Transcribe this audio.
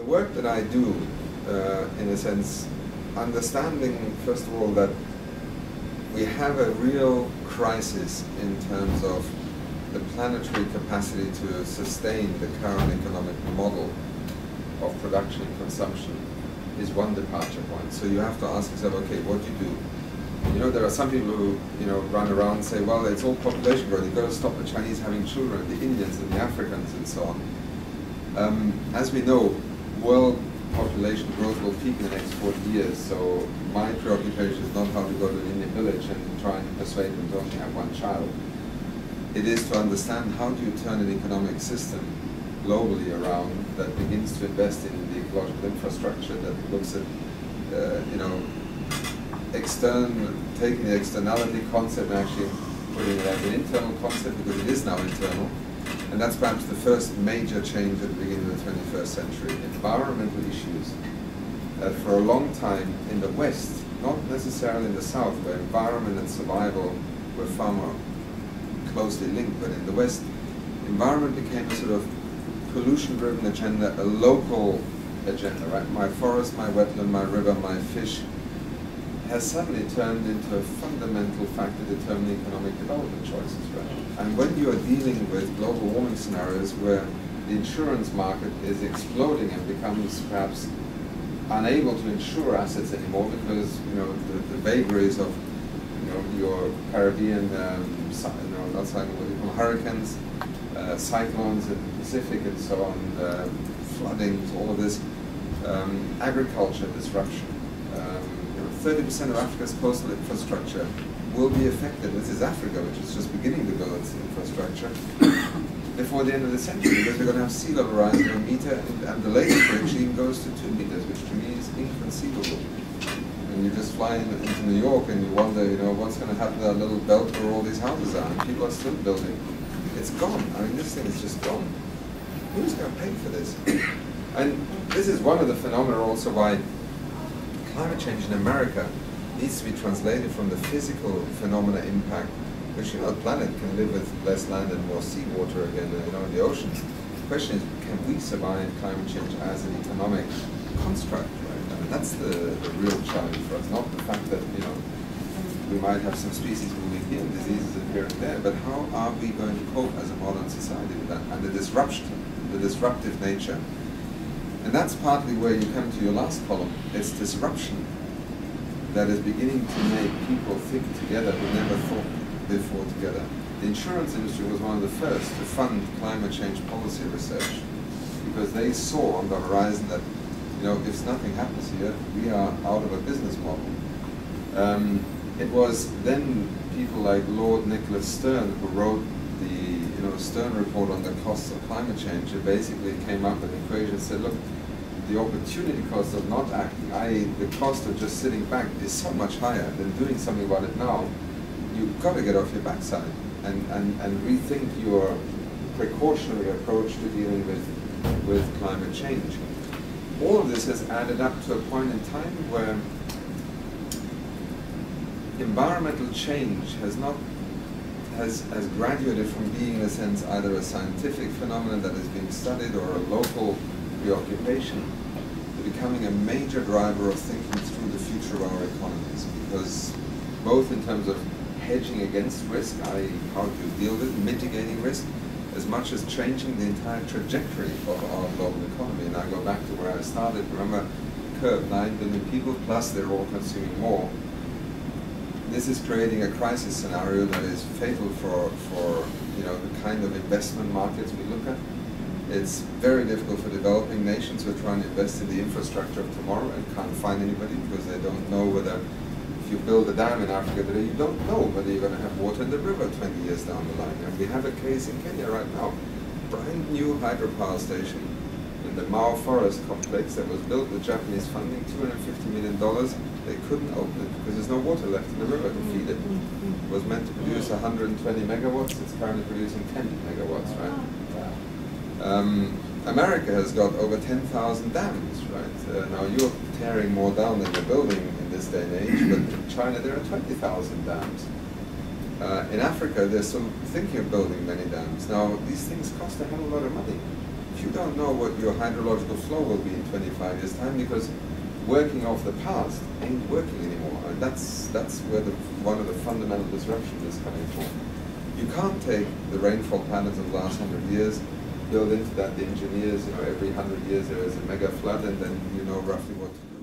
work that I do, in a sense, understanding, first of all, that we have a real crisis in terms of the planetary capacity to sustain the current economic model of production and consumption is one departure point. So you have to ask yourself, okay, what do you do? You know, there are some people who, you know, run around and say, well, it's all population growth. You've got to stop the Chinese having children, the Indians and the Africans and so on. As we know, world population growth will peak in the next 40 years. So my preoccupation is not how to go to an Indian village and try and persuade them to only have one child. It is to understand how do you turn an economic system globally around that begins to invest in the ecological infrastructure, that looks at, you know, taking the externality concept and actually putting it as an internal concept, because it is now internal. And that's perhaps the first major change at the beginning of the 21st century. Environmental issues that for a long time in the West, not necessarily in the South, where environment and survival were far more closely linked, but in the West, environment became a sort of pollution-driven agenda, a local agenda, right? My forest, my wetland, my river, my fish, has suddenly turned into a fundamental factor determining economic development choices, right? And when you are dealing with global warming scenarios where the insurance market is exploding and becomes perhaps unable to insure assets anymore because, you know, the vagaries of, you know, your Caribbean, not cyclones, what do you call them, hurricanes, cyclones in the Pacific and so on, floodings, all of this, agriculture disruption. 30% of Africa's coastal infrastructure will be affected. This is Africa, which is just beginning to build its infrastructure before the end of the century, because we're going to have sea level rise of a meter, and the latest prediction even goes to 2 meters, which to me is inconceivable. And you just fly into New York and you wonder, you know, what's going to happen to that little belt where all these houses are, and people are still building. It's gone. I mean, this thing is just gone. Who's going to pay for this? And this is one of the phenomena also why climate change in America needs to be translated from the physical phenomena impact, which, you know, the planet can live with less land and more seawater again, you know, in the oceans. The question is, can we survive climate change as an economic construct, right? I mean, that's the real challenge for us, not the fact that, you know, we might have some species moving here and diseases appearing there, but how are we going to cope as a modern society with that, and the disruptive nature. And that's partly where you come to your last column. It's disruption that is beginning to make people think together who never thought before together. The insurance industry was one of the first to fund climate change policy research, because they saw on the horizon that, you know, if nothing happens here, we are out of a business model. It was then people like Lord Nicholas Stern who wrote the, you know, Stern report on the costs of climate change. It basically came up with an equation that said, look, the opportunity cost of not acting, i.e. the cost of just sitting back, is so much higher than doing something about it now. You've got to get off your backside and rethink your precautionary approach to dealing with climate change. All of this has added up to a point in time where environmental change has graduated from being, in a sense, either a scientific phenomenon that is being studied or a local preoccupation to becoming a major driver of thinking through the future of our economies. Because both in terms of hedging against risk, i.e. how do you deal with mitigating risk, as much as changing the entire trajectory of our global economy. And I go back to where I started. Remember, curve, 9 billion people, plus they're all consuming more. This is creating a crisis scenario that is fatal for you know, the kind of investment markets we look at. It's very difficult for developing nations who are trying to invest in the infrastructure of tomorrow and can't find anybody because they don't know whether, if you build a dam in Africa today, you don't know whether you're going to have water in the river 20 years down the line. And we have a case in Kenya right now, brand new hydropower station in the Mao Forest complex that was built with Japanese funding, $250 million. They couldn't open it because there's no water left in the river to feed it. It was meant to produce 120 megawatts, it's currently producing 10 megawatts, right? America has got over 10,000 dams, right? Now you're tearing more down than you're building in this day and age, but in China there are 20,000 dams. In Africa they're still thinking of building many dams. Now these things cost a hell of a lot of money. If you don't know what your hydrological flow will be in 25 years' time, because working off the past ain't working anymore. And that's where one of the fundamental disruptions is coming from. You can't take the rainfall patterns of the last 100 years, build into that the engineers, every 100 years there is a mega flood, and then you know roughly what to do.